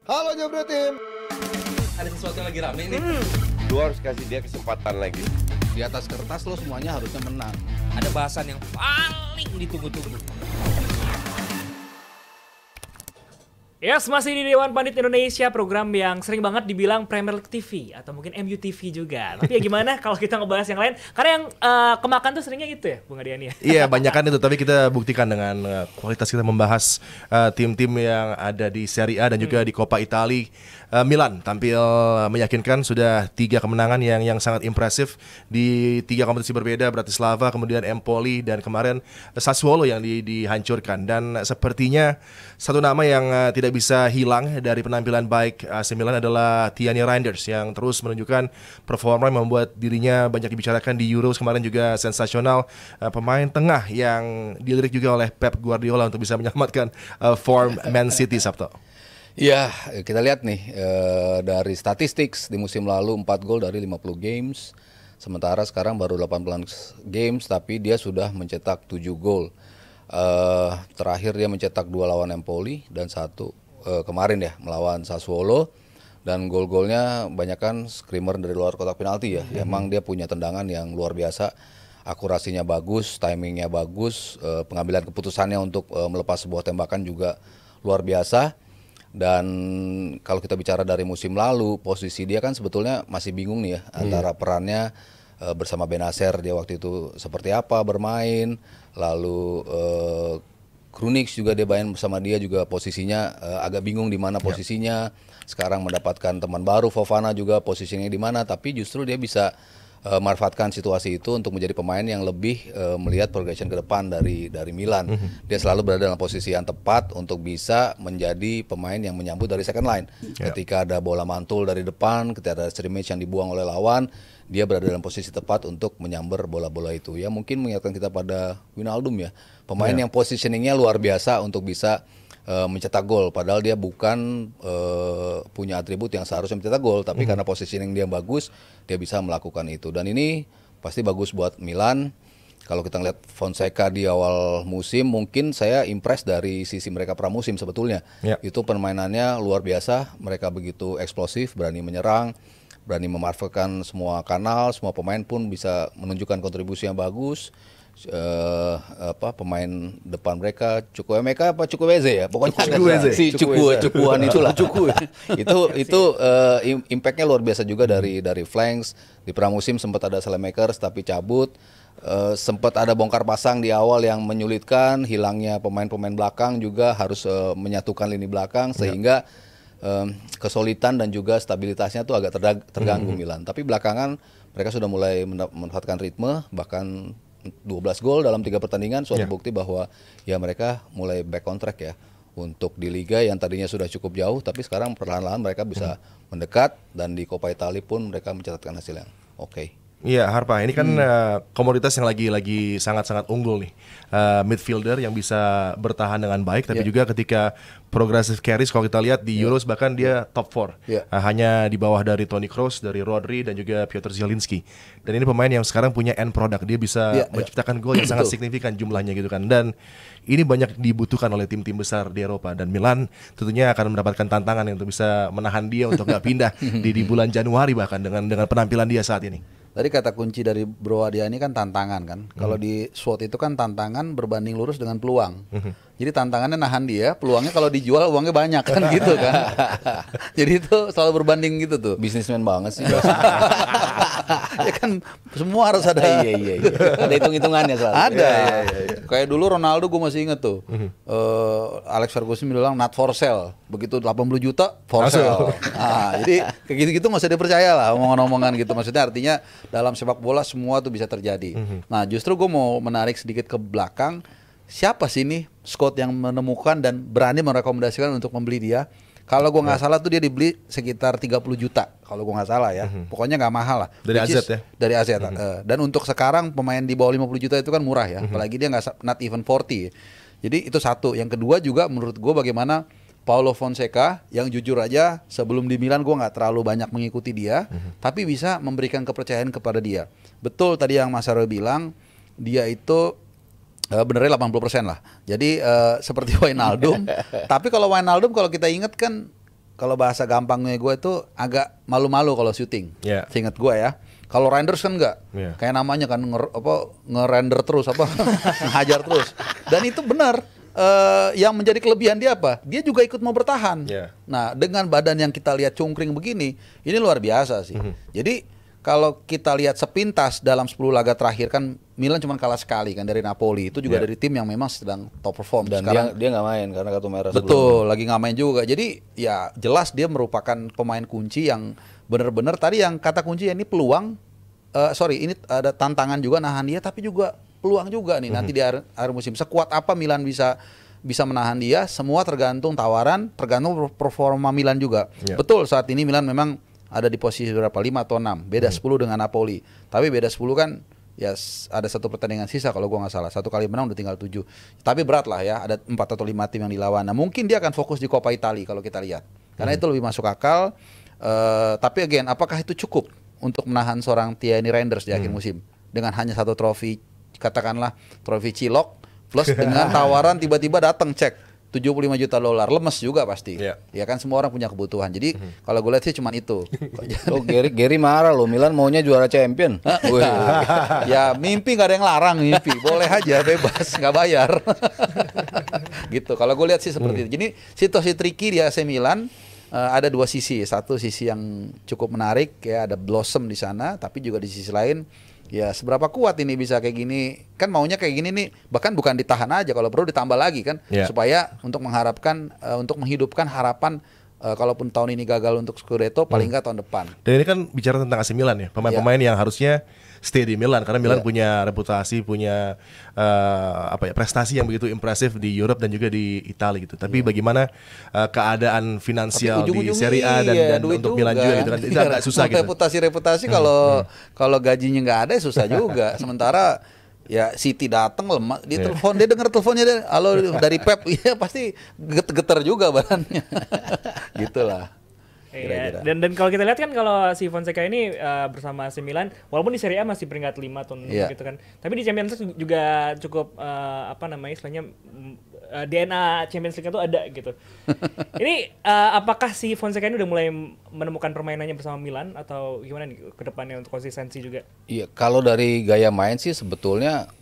Halo Jebret Tim. Ada sesuatu yang lagi rame nih. Lu harus kasih dia kesempatan lagi. Di atas kertas lo semuanya harusnya menang. Ada bahasan yang paling ditunggu-tunggu. Yes, masih di Dewan Pandit Indonesia, program yang sering banget dibilang Premier League TV atau mungkin MU TV juga. Tapi ya gimana kalau kita ngebahas yang lain? Karena yang kemakan tuh seringnya gitu ya, Bung Adian ya. Iya, banyakan itu. Tapi kita buktikan dengan kualitas kita membahas tim-tim yang ada di Serie A dan juga di Coppa Italia. Milan tampil meyakinkan, sudah 3 kemenangan yang sangat impresif di 3 kompetisi berbeda, Bratislava, kemudian Empoli, dan kemarin Sassuolo yang dihancurkan. Dan sepertinya satu nama yang tidak bisa hilang dari penampilan baik AC Milan adalah Tierney Reinders yang terus menunjukkan performa yang membuat dirinya banyak dibicarakan di Euros kemarin, juga sensasional. Pemain tengah yang dilirik juga oleh Pep Guardiola untuk bisa menyelamatkan form Man City, Sabto. Ya, kita lihat nih dari statistik di musim lalu 4 gol dari 50 games. Sementara sekarang baru 18 games tapi dia sudah mencetak 7 gol. Terakhir dia mencetak 2 lawan Empoli dan 1 kemarin ya melawan Sassuolo. Dan gol-golnya banyakkan screamer dari luar kotak penalti ya. Emang dia punya tendangan yang luar biasa. Akurasinya bagus, timingnya bagus, pengambilan keputusannya untuk melepas sebuah tembakan juga luar biasa. Dan kalau kita bicara dari musim lalu, posisi dia kan sebetulnya masih bingung nih ya, antara perannya bersama Benacer dia waktu itu seperti apa bermain, lalu Krunic juga dia main bersama dia juga posisinya agak bingung di mana posisinya. Sekarang mendapatkan teman baru Fofana juga posisinya di mana, tapi justru dia bisa manfaatkan situasi itu untuk menjadi pemain yang lebih melihat progression ke depan dari Milan. Dia selalu berada dalam posisi yang tepat untuk bisa menjadi pemain yang menyambut dari second line. Ketika ada bola mantul dari depan, ketika ada scrimmage yang dibuang oleh lawan, dia berada dalam posisi tepat untuk menyambar bola-bola itu. Ya mungkin mengingatkan kita pada Wijnaldum ya, pemain yang positioningnya luar biasa untuk bisa mencetak gol, padahal dia bukan punya atribut yang seharusnya mencetak gol, tapi karena positioning dia bagus, dia bisa melakukan itu. Dan ini pasti bagus buat Milan. Kalau kita ngeliat Fonseca di awal musim, mungkin saya impress dari sisi mereka pramusim sebetulnya. Itu permainannya luar biasa, mereka begitu eksplosif, berani menyerang, berani memanfaatkan semua kanal, semua pemain pun bisa menunjukkan kontribusi yang bagus. Pemain depan mereka Chukwuemeka apa Chukwueze ya, pokoknya si Cukuan itulah. itu impactnya luar biasa juga dari flanks. Di pramusim sempat ada Selemakers tapi cabut. Sempat ada bongkar pasang di awal yang menyulitkan, hilangnya pemain-pemain belakang juga harus menyatukan lini belakang sehingga kesulitan dan juga stabilitasnya tuh agak terganggu Milan. Tapi belakangan mereka sudah mulai memanfaatkan ritme, bahkan 12 gol dalam 3 pertandingan, suatu bukti bahwa ya mereka mulai back on track ya untuk di Liga yang tadinya sudah cukup jauh, tapi sekarang perlahan-lahan mereka bisa mendekat, dan di Coppa Italia pun mereka mencatatkan hasil yang oke. Iya, Harpa, ini kan komoditas yang lagi sangat-sangat unggul nih. Midfielder yang bisa bertahan dengan baik, tapi juga ketika progressive carries kalau kita lihat di Euros bahkan dia top 4. Hanya di bawah dari Toni Kroos, dari Rodri dan juga Piotr Zielinski. Dan ini pemain yang sekarang punya end product, dia bisa menciptakan gol yang sangat signifikan jumlahnya gitu kan. Dan ini banyak dibutuhkan oleh tim-tim besar di Eropa, dan Milan tentunya akan mendapatkan tantangan untuk bisa menahan dia untuk nggak pindah di bulan Januari bahkan dengan penampilan dia saat ini. Tadi kata kunci dari Bro Adia ini kan tantangan kan. Kalau di SWOT itu kan tantangan berbanding lurus dengan peluang. Jadi tantangannya nahan dia, peluangnya kalau dijual uangnya banyak kan gitu kan. Jadi itu selalu berbanding gitu tuh. Bisnismen banget sih. Ya kan semua harus ada. Iya. Ada hitung-hitungannya selalu. Ada. Kayak dulu Ronaldo gue masih inget tuh. Alex Ferguson bilang not for sale. Begitu 80 juta for sale. Nah, jadi kayak gitu-gitu nggak usah dipercaya lah omongan-omongan gitu. Maksudnya artinya dalam sepak bola semua tuh bisa terjadi. Nah justru gue mau menarik sedikit ke belakang. Siapa sih nih scout yang menemukan dan berani merekomendasikan untuk membeli dia? Kalau gue nggak salah tuh dia dibeli sekitar 30 juta. Kalau gue nggak salah ya. Pokoknya nggak mahal lah. Dari AZ ya? Dari AZ. Dan untuk sekarang pemain di bawah 50 juta itu kan murah ya. Apalagi dia nggak not even 40. Jadi itu satu. Yang kedua juga menurut gue bagaimana Paulo Fonseca yang jujur aja sebelum di Milan gue nggak terlalu banyak mengikuti dia. Tapi bisa memberikan kepercayaan kepada dia. Betul tadi yang Mas Aryo bilang, dia itu benernya 80% lah. Jadi seperti Wijnaldum. Tapi kalau Wijnaldum kalau kita ingat kan kalau bahasa gampangnya gue itu agak malu-malu kalau syuting. Yeah. Seingat gue ya. Kalau renders kan enggak. Yeah. Kayak namanya kan nge-render terus ngehajar terus. Dan itu benar. Yang menjadi kelebihan dia apa? Dia juga ikut mau bertahan. Yeah. Nah, dengan badan yang kita lihat cungkring begini, ini luar biasa sih. Jadi kalau kita lihat sepintas dalam 10 laga terakhir kan Milan cuma kalah sekali kan dari Napoli. Itu juga Yeah. dari tim yang memang sedang top perform. Dan Sekarang dia nggak main karena kartu merah. betul, lagi nggak main juga. Jadi ya jelas dia merupakan pemain kunci yang benar-benar tadi yang kata kunci ini peluang. Ini ada tantangan juga nahan dia, tapi juga peluang juga nih nanti di akhir musim. Sekuat apa Milan bisa menahan dia? Semua tergantung tawaran, tergantung performa Milan juga. Yeah. Betul, saat ini Milan memang ada di posisi berapa? 5 atau 6. Beda 10 dengan Napoli. Tapi beda 10 kan ya ada satu pertandingan sisa kalau gua nggak salah. 1 kali menang udah tinggal 7. Tapi berat lah ya, ada 4 atau 5 tim yang dilawan. Nah, mungkin dia akan fokus di Coppa Italia kalau kita lihat. Karena itu lebih masuk akal. Tapi again, apakah itu cukup untuk menahan seorang Thierry Reinders di akhir musim dengan hanya 1 trofi, katakanlah trofi Cilok plus dengan tawaran tiba-tiba datang cek $75 juta, lemes juga pasti. Yeah. Ya kan semua orang punya kebutuhan. Jadi kalau gue lihat sih cuma itu. Oh, Gary marah loh, Milan maunya juara champion. Ya mimpi nggak ada yang larang, mimpi boleh aja bebas nggak bayar. Gitu. Kalau gue lihat sih seperti itu. Jadi situasi tricky di AC Milan ada 2 sisi. Satu sisi yang cukup menarik ya, ada Blossom di sana, tapi juga di sisi lain ya seberapa kuat ini bisa kayak gini. Kan maunya kayak gini nih, bahkan bukan ditahan aja, kalau perlu ditambah lagi kan, supaya untuk mengharapkan untuk menghidupkan harapan kalaupun tahun ini gagal untuk Scudetto paling nggak tahun depan. Dan ini kan bicara tentang AC Milan ya, pemain-pemain yang harusnya stay di Milan karena Milan punya reputasi, punya prestasi yang begitu impresif di Europe dan juga di Italia gitu. Tapi bagaimana keadaan finansial di Serie A dan untuk Milan juga gitu kan, itu agak susah gitu. Reputasi kalau gajinya nggak ada susah juga. Sementara ya City datang lemah, dia telepon, dia dengar teleponnya dia, halo dari Pep, ya pasti geter juga badannya. Gitulah. Iya. Dan kalau kita lihat kan kalau si Fonseca ini bersama AC Milan, walaupun di Serie A masih peringkat 5 atau 6 gitu kan, tapi di Champions League juga cukup istilahnya DNA Champions League itu ada gitu. Ini apakah si Fonseca ini udah mulai menemukan permainannya bersama Milan atau gimana nih ke depannya untuk konsistensi juga? Iya, kalau dari gaya main sih sebetulnya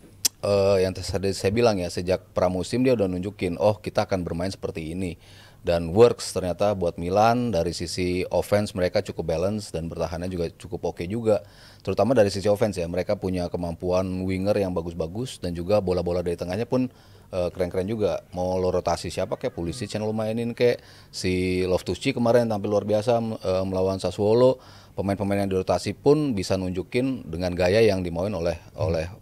yang tadi saya bilang ya, sejak pramusim dia udah nunjukin, oh kita akan bermain seperti ini. Dan works ternyata buat Milan. Dari sisi offense mereka cukup balance dan bertahannya juga cukup oke juga. Terutama dari sisi offense ya, mereka punya kemampuan winger yang bagus-bagus dan juga bola-bola dari tengahnya pun keren-keren juga. Mau lo rotasi siapa kayak Pulisic yang lo mainin, kayak si Loftus-Cheek kemarin tampil luar biasa melawan Sassuolo. Pemain-pemain yang dirotasi pun bisa nunjukin dengan gaya yang dimauin oleh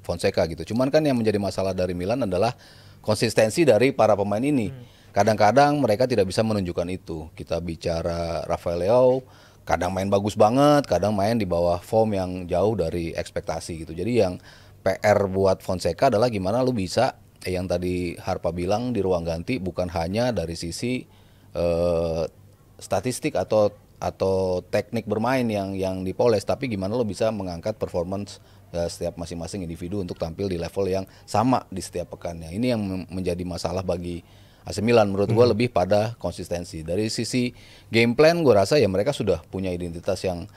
Fonseca gitu. Cuman kan yang menjadi masalah dari Milan adalah konsistensi dari para pemain ini. Kadang-kadang mereka tidak bisa menunjukkan itu. Kita bicara Rafael Leao, kadang main bagus banget, kadang main di bawah form yang jauh dari ekspektasi gitu. Jadi yang PR buat Fonseca adalah gimana lu bisa yang tadi Harpa bilang di ruang ganti, bukan hanya dari sisi statistik atau teknik bermain yang dipoles, tapi gimana lo bisa mengangkat performance setiap masing-masing individu untuk tampil di level yang sama di setiap pekannya. Ini yang menjadi masalah bagi AC Milan menurut gue, lebih pada konsistensi. Dari sisi game plan gue rasa ya mereka sudah punya identitas yang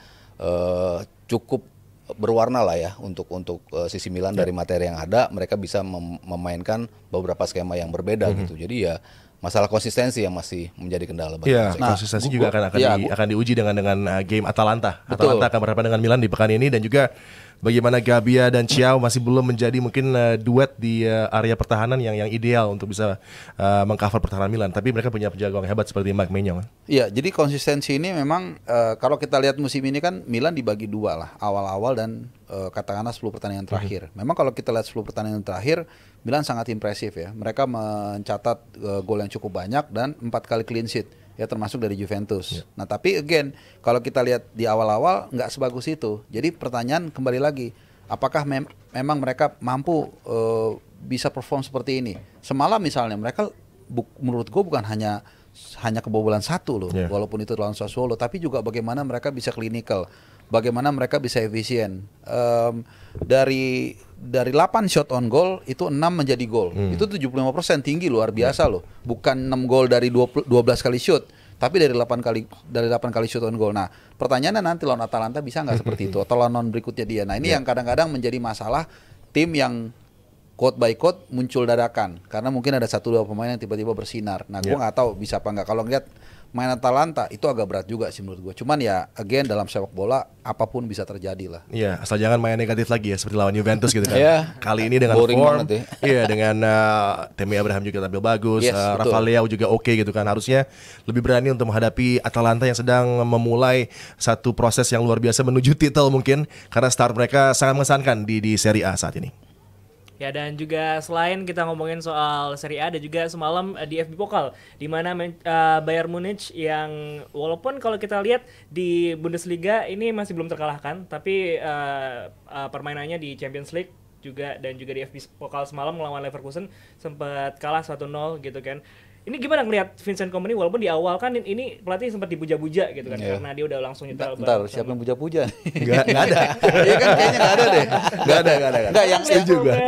cukup berwarna lah ya untuk sisi Milan. Dari materi yang ada mereka bisa memainkan beberapa skema yang berbeda gitu. Jadi ya masalah konsistensi yang masih menjadi kendala bagi konsistensi juga akan diuji dengan game Atalanta. Betul. Atalanta akan berhadapan dengan Milan di pekan ini, dan juga bagaimana Gabbia dan Thiaw masih belum menjadi mungkin duet di area pertahanan yang ideal untuk bisa mengcover pertahanan Milan. Tapi mereka punya penjaga yang hebat seperti Mike Maignan. Iya, jadi konsistensi ini memang kalau kita lihat musim ini kan Milan dibagi 2 lah, awal-awal dan katakanlah 10 pertandingan terakhir. Memang kalau kita lihat 10 pertandingan terakhir, Milan sangat impresif ya. Mereka mencatat gol yang cukup banyak dan 4 kali clean sheet. Ya termasuk dari Juventus. Nah tapi again kalau kita lihat di awal-awal nggak sebagus itu. Jadi pertanyaan kembali lagi, apakah memang mereka mampu bisa perform seperti ini? Semalam misalnya mereka menurut gue bukan hanya kebobolan 1 loh, walaupun itu lawan Sassuolo, tapi juga bagaimana mereka bisa clinical, bagaimana mereka bisa efisien. Dari 8 shot on goal itu 6 menjadi gol. Itu 75%, tinggi luar biasa loh. Bukan 6 gol dari 12 kali shoot. tapi dari 8 kali shoot on goal. Nah, pertanyaannya nanti lawan Atalanta bisa nggak seperti itu atau lawan berikutnya dia. Nah, ini yang kadang-kadang menjadi masalah tim yang quote by quote muncul dadakan karena mungkin ada 1-2 pemain yang tiba-tiba bersinar. Nah, gue nggak tahu bisa apa nggak. Kalau ngeliat main Atalanta itu agak berat juga sih menurut gue. Cuman ya again dalam sepak bola apapun bisa terjadi lah. Iya, asal jangan main negatif lagi ya seperti lawan Juventus gitu kan. Iya. Kali ini dengan Boring form, banget iya dengan Tammy Abraham juga tampil bagus, Yes, betul. Rafael Leao juga oke gitu kan. Harusnya lebih berani untuk menghadapi Atalanta yang sedang memulai satu proses yang luar biasa menuju titel mungkin karena start mereka sangat mengesankan di Serie A saat ini. Ya, dan juga selain kita ngomongin soal Serie A, ada juga semalam di FB Pokal di mana Bayern Munich yang walaupun kalau kita lihat di Bundesliga ini masih belum terkalahkan, tapi permainannya di Champions League juga dan juga di FB Pokal semalam melawan Leverkusen sempat kalah 1-0 gitu kan. Ini gimana ngelihat Vincent Kompany walaupun di awal kan ini pelatih sempat dibuja-buja gitu kan karena dia udah langsung nyetel. Ntar siapa yang puja-puja? Nggak ada. Iya kan kayaknya nggak ada deh. Nggak ada. Enggak,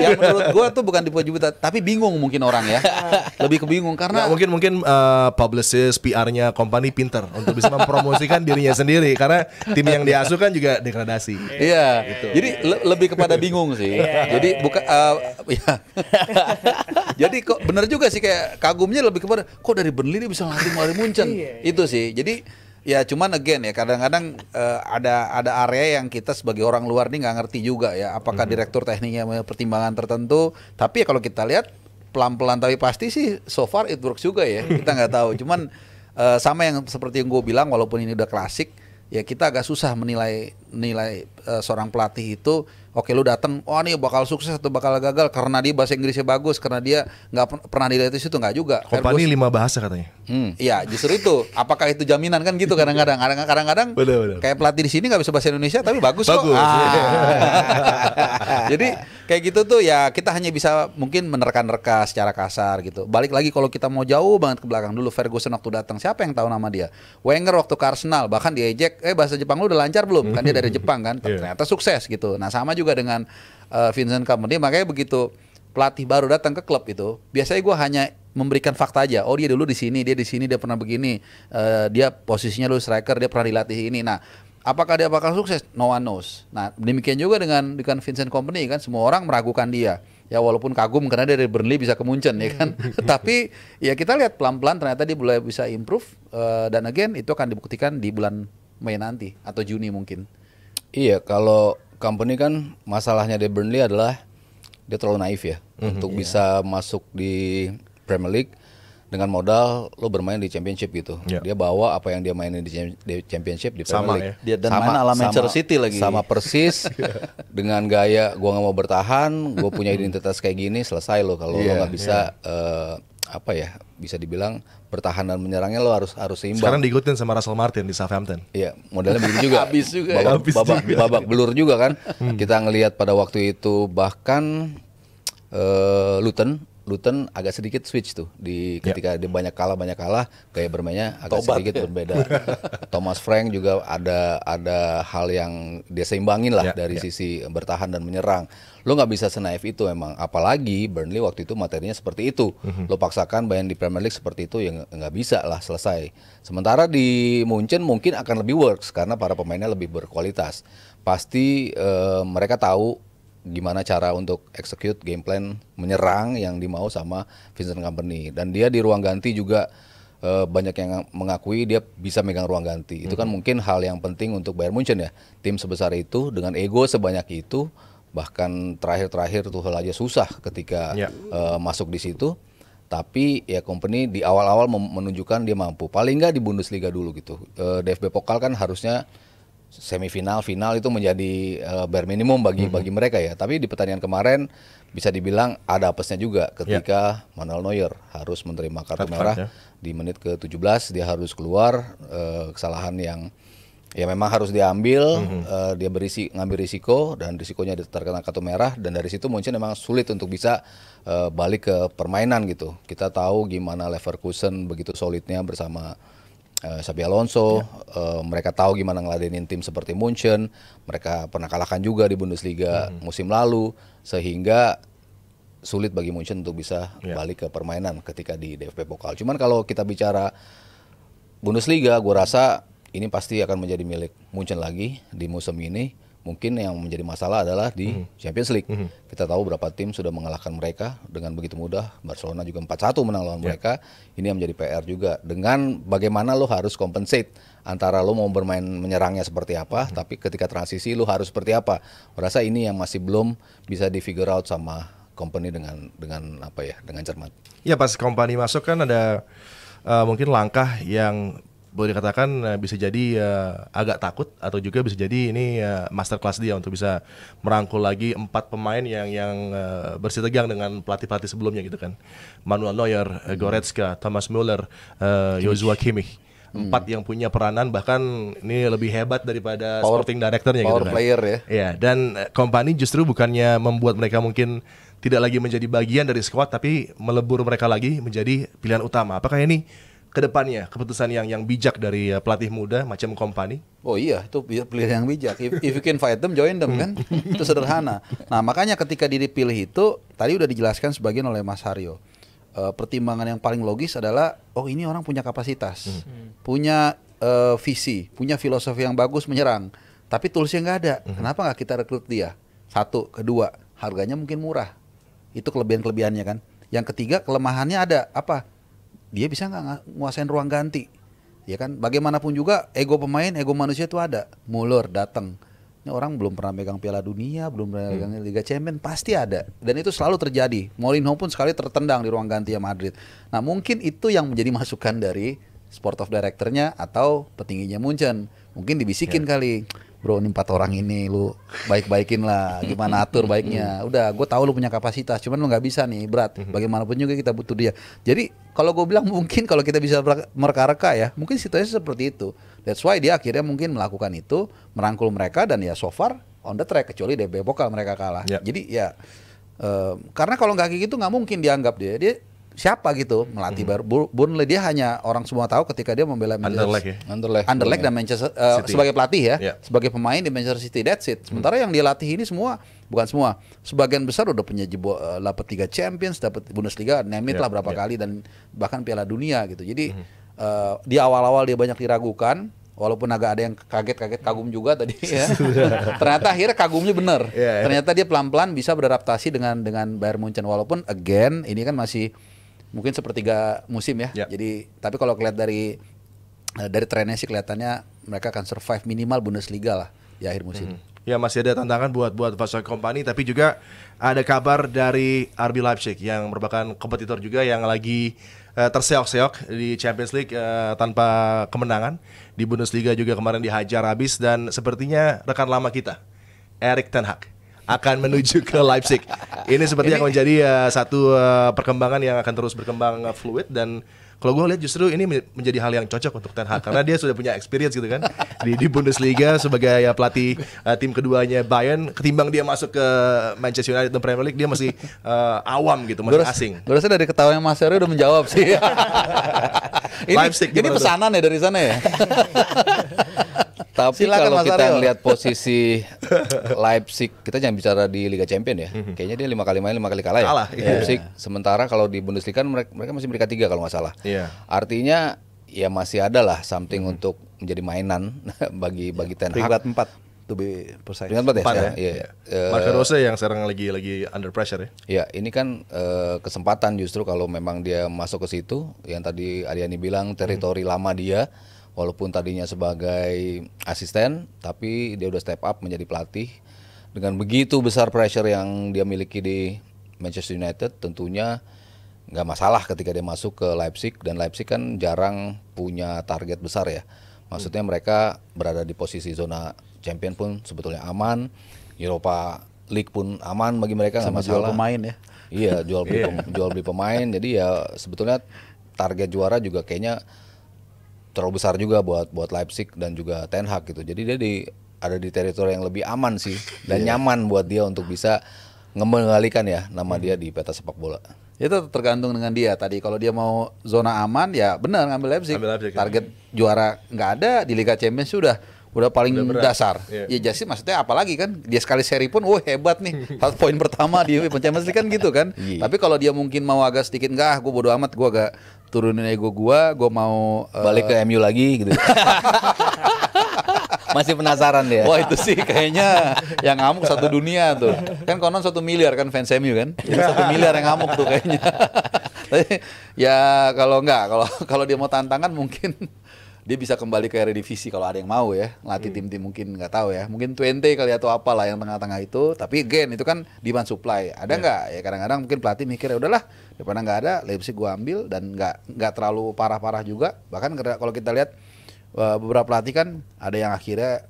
yang menurut gua tuh bukan dipuja-puja, tapi bingung mungkin orang ya. Lebih kebingung karena Mungkin publicist PR-nya Kompany pinter untuk bisa mempromosikan dirinya sendiri karena tim yang diasuh kan juga degradasi. iya, jadi lebih kepada bingung sih. Jadi bukan ya. Jadi kok bener juga sih kayak kagumnya lebih kepada kok dari Burnley dia bisa lari Munchen. Itu sih. Jadi ya cuman again ya kadang-kadang ada area yang kita sebagai orang luar nih nggak ngerti juga ya apakah direktur tekniknya punya pertimbangan tertentu. Tapi ya kalau kita lihat pelan-pelan tapi pasti sih so far it works juga ya. Kita nggak tahu. Cuman sama yang seperti yang gue bilang walaupun ini udah klasik ya kita agak susah menilai seorang pelatih itu. Oke lu datang, oh nih bakal sukses atau bakal gagal karena dia bahasa Inggrisnya bagus, karena dia nggak pernah dilihat itu nggak juga. Kompany 5 bahasa katanya. Iya justru itu. Apakah itu jaminan kan gitu kadang-kadang. Kadang-kadang Bener. kayak pelatih di sini nggak bisa bahasa Indonesia tapi bagus kok. Jadi kayak gitu tuh ya kita hanya bisa mungkin menerka-nerka secara kasar gitu. Balik lagi kalau kita mau jauh banget ke belakang dulu Ferguson waktu datang siapa yang tahu nama dia? Wenger waktu ke Arsenal bahkan diejek, bahasa Jepang lu udah lancar belum? Kan dia dari Jepang kan. Ternyata sukses gitu. Nah sama juga dengan Vincent Kompany, makanya begitu pelatih baru datang ke klub itu, biasanya gue hanya memberikan fakta aja. Oh dia dulu di sini, dia pernah begini, dia posisinya dulu striker, dia pernah dilatih ini. Nah, apakah dia bakal sukses? No one knows. Nah, demikian juga dengan Vincent Kompany kan, semua orang meragukan dia. Ya walaupun kagum karena dia dari Burnley bisa ke Munchen ya kan. Tapi ya kita lihat pelan-pelan ternyata dia mulai bisa improve dan again itu akan dibuktikan di bulan Mei nanti atau Juni mungkin. Iya, kalau Kompany kan masalahnya di Burnley adalah dia terlalu naif ya untuk bisa masuk di Premier League dengan modal lo bermain di Championship gitu. Dia bawa apa yang dia mainin di Championship di Premier League. Dia dan main ala Manchester City lagi. Sama persis dengan gaya gua nggak mau bertahan, gue punya identitas kayak gini selesai lo kalau lo nggak bisa bisa dibilang bertahan dan menyerangnya lo harus seimbang. Sekarang diikutin sama Russell Martin di Southampton. Iya, modelnya begitu juga. Habis juga. Babak belur juga kan. Kita ngelihat pada waktu itu bahkan Luton agak sedikit switch tuh ketika dia banyak kalah gaya bermainnya agak sedikit berbeda. Thomas Frank juga ada hal yang dia seimbangin lah dari sisi bertahan dan menyerang. Lo nggak bisa senaif itu emang, apalagi Burnley waktu itu materinya seperti itu. Lo paksakan main di Premier League seperti itu ya nggak bisa lah selesai. Sementara di Munchen mungkin akan lebih works karena para pemainnya lebih berkualitas. Pasti mereka tahu gimana cara untuk execute game plan menyerang yang dimau sama Vincent Kompany, dan dia di ruang ganti juga banyak yang mengakui dia bisa megang ruang ganti. Itu kan mungkin hal yang penting untuk Bayern Munchen ya, tim sebesar itu dengan ego sebanyak itu, bahkan terakhir Tuchel aja susah ketika masuk di situ. Tapi ya Kompany di awal-awal menunjukkan dia mampu, paling nggak di Bundesliga dulu gitu. DFB Pokal kan harusnya semifinal, final itu menjadi bare minimum bagi mereka ya. Tapi di pertandingan kemarin bisa dibilang ada apesnya juga ketika Manuel Neuer harus menerima kartu merah di menit ke-17. Dia harus keluar, kesalahan yang ya memang harus diambil. Dia ngambil risiko dan risikonya terkena kartu merah, dan dari situ Munchen memang sulit untuk bisa balik ke permainan gitu. Kita tahu gimana Leverkusen begitu solidnya bersama Xabi Alonso, mereka tahu gimana ngeladenin tim seperti Munchen. Mereka pernah kalahkan juga di Bundesliga musim lalu, sehingga sulit bagi Munchen untuk bisa balik ke permainan ketika di DFB Pokal. Cuman kalau kita bicara Bundesliga, gue rasa ini pasti akan menjadi milik Munchen lagi di musim ini. Mungkin yang menjadi masalah adalah di Champions League. Kita tahu berapa tim sudah mengalahkan mereka dengan begitu mudah. Barcelona juga 4-1 menang lawan mereka. Ini yang menjadi PR juga. Dengan bagaimana lo harus compensate antara lo mau bermain menyerangnya seperti apa, tapi ketika transisi lo harus seperti apa. Merasa ini yang masih belum bisa di figure out sama company dengan apa ya, dengan cermat. Ya pas company masuk kan ada mungkin langkah yang boleh dikatakan bisa jadi agak takut atau juga bisa jadi ini masterclass dia untuk bisa merangkul lagi 4 pemain yang bersih tegang dengan pelatih-pelatih sebelumnya gitu kan. Manuel Neuer, Goretzka, Thomas Müller, Joshua Kimmich. 4 yang punya peranan, bahkan ini lebih hebat daripada sporting directornya gitu Power kan. player ya. Ya, dan Kompany justru bukannya membuat mereka mungkin tidak lagi menjadi bagian dari skuad, tapi melebur mereka lagi menjadi pilihan utama. Apakah ini kedepannya keputusan yang bijak dari pelatih muda macam Kompany? Oh iya, itu pilihan yang bijak. If you can fight them, join them kan. Itu sederhana. Nah makanya ketika dipilih itu, tadi udah dijelaskan sebagian oleh Mas Haryo. Pertimbangan yang paling logis adalah, oh ini orang punya kapasitas, punya visi, punya filosofi yang bagus menyerang. Tapi toolsnya nggak ada. Kenapa nggak kita rekrut dia? Satu, kedua, harganya mungkin murah. Itu kelebihan-kelebihannya kan. Yang ketiga, kelemahannya ada. Apa? Dia bisa nggak nguasain ruang ganti, ya kan? Bagaimanapun juga ego pemain, ego manusia itu ada. Muller datang, ini orang belum pernah megang Piala Dunia, belum pernah megang Liga Champions, pasti ada. Dan itu selalu terjadi. Mourinho pun sekali tertendang di ruang ganti ya Madrid. Nah mungkin itu yang menjadi masukan dari sport of director-nya atau petingginya Munchen. Mungkin dibisikin kali, bro ini 4 orang ini lu baik-baikin lah, gimana atur baiknya. Udah, gue tahu lu punya kapasitas, cuman lu nggak bisa nih, berat. Bagaimanapun juga kita butuh dia. Jadi kalau gue bilang mungkin kalau kita bisa mereka-reka ya, mungkin situasi seperti itu. That's why dia akhirnya mungkin melakukan itu, merangkul mereka dan ya so far on the track, kecuali DB Pokal mereka kalah. Jadi ya karena kalau nggak kayak gitu nggak mungkin dianggap dia siapa gitu melatih baru. Burnley dia hanya orang semua tahu ketika dia membela Anderlecht dan Manchester sebagai pelatih ya, sebagai pemain di Manchester City, that's it. Sementara yang dia latih ini semua, bukan semua, sebagian besar udah punya dapat 3 Champions, dapat Bundesliga, name it lah berapa kali, dan bahkan Piala Dunia gitu. Jadi di awal-awal dia banyak diragukan, walaupun agak ada yang kaget-kaget, kagum juga tadi ya. Ternyata akhirnya kagumnya bener. Ternyata dia pelan-pelan bisa beradaptasi dengan Bayern Munchen, walaupun again ini kan masih mungkin sepertiga musim ya. Jadi tapi kalau kelihatan dari trennya sih kelihatannya mereka akan survive minimal Bundesliga lah di akhir musim. Ya masih ada tantangan buat Vassal Kompany, tapi juga ada kabar dari RB Leipzig yang merupakan kompetitor juga yang lagi terseok-seok di Champions League tanpa kemenangan. Di Bundesliga juga kemarin dihajar habis, dan sepertinya rekan lama kita Erik ten Hag akan menuju ke Leipzig. Ini sepertinya akan menjadi satu perkembangan yang akan terus berkembang fluid, dan kalau gue lihat justru ini menjadi hal yang cocok untuk Ten Hag karena dia sudah punya experience gitu kan di Bundesliga sebagai pelatih tim keduanya Bayern, ketimbang dia masuk ke Manchester United dan Premier League, dia masih awam gitu, masih asing. Gue rasa dari ketawanya Mas Heru udah menjawab sih. ini pesanan ya dari sana ya. Tapi Silakan, kalau Mas kita Aryo. lihat posisi Leipzig, kita jangan bicara di Liga Champion ya. Kayaknya dia 5 kali main 5 kali kalah ya. Leipzig. Sementara kalau di Bundesliga mereka masih peringkat 3 kalau nggak salah. Artinya ya masih ada lah something untuk menjadi mainan bagi Ten Hag. Peringkat 4 to be precise. Peringkat 4 ya. Iya. Marco Rose yang sekarang lagi under pressure ya. Ya, ini kan kesempatan justru kalau memang dia masuk ke situ, yang tadi Aryani bilang teritori lama dia. Walaupun tadinya sebagai asisten, tapi dia udah step up menjadi pelatih. Dengan begitu besar pressure yang dia miliki di Manchester United, tentunya nggak masalah ketika dia masuk ke Leipzig. Dan Leipzig kan jarang punya target besar ya. Maksudnya mereka berada di posisi zona champion pun sebetulnya aman. Europa League pun aman bagi mereka, nggak masalah. Jual pemain ya. Iya, jual beli pemain. Jadi ya sebetulnya target juara juga kayaknya terlalu besar juga buat Leipzig dan juga Ten Hag gitu. Jadi dia ada di teritori yang lebih aman sih dan nyaman buat dia untuk bisa mengembalikan ya nama dia di peta sepak bola. Itu tergantung dengan dia. Tadi kalau dia mau zona aman ya benar ngambil Leipzig. Target juara nggak ada, di Liga Champions udah paling dasar. Ya jadi maksudnya apalagi kan dia sekali seri pun hebat nih. Poin pertama di Champions League kan gitu kan. Tapi kalau dia mungkin mau agak sedikit gue bodo amat, gue agak turunin ego gue mau Balik ke MU lagi gitu. Masih penasaran dia. Wah itu sih kayaknya yang ngamuk satu dunia tuh. Kan konon 1 miliar kan fans MU kan. Jadi 1 miliar yang ngamuk tuh kayaknya. Tapi ya kalau dia mau tantangan mungkin dia bisa kembali ke Eredivisie kalau ada yang mau ya. Latih tim-tim mungkin nggak tahu ya. Mungkin Twente kali atau apalah yang tengah-tengah itu. Tapi again itu kan demand supply. Ada nggak? Ya kadang-kadang mungkin pelatih mikir ya udahlah daripada nggak ada Leipzig gua ambil dan nggak terlalu parah-parah juga. Bahkan kalau kita lihat beberapa pelatih kan ada yang akhirnya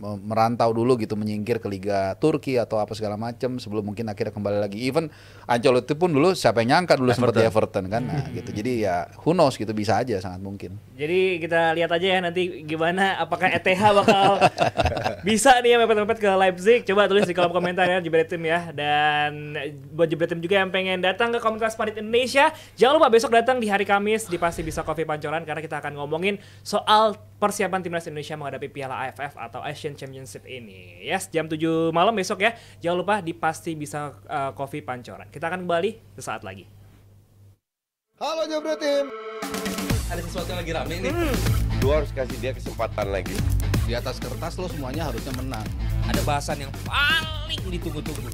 merantau dulu gitu, menyingkir ke Liga Turki atau apa segala macam sebelum mungkin akhirnya kembali lagi. Even Ancelotti pun dulu siapa yang nyangka dulu seperti Everton kan, nah gitu. Jadi ya who knows gitu, bisa aja sangat mungkin. Jadi kita lihat aja ya nanti gimana, apakah ETH bakal bisa nih ya mepet-mepet ke Leipzig. Coba tulis di kolom komentar ya Jebret Tim ya. Dan buat Jebret Tim juga yang pengen datang ke Komunitas Pandit Indonesia, jangan lupa besok datang di hari Kamis di Pasti Bisa Coffee Pancoran, karena kita akan ngomongin soal persiapan timnas Indonesia menghadapi Piala AFF atau Asian Championship ini. Yes, jam 7 malam besok ya. Jangan lupa di Pasti Bisa Coffee Pancoran. Kita akan kembali sesaat lagi. Halo Jebret Tim. Ada sesuatu yang lagi rame nih. Lu harus kasih dia kesempatan lagi. Di atas kertas lo semuanya harusnya menang. Ada bahasan yang paling ditunggu-tunggu.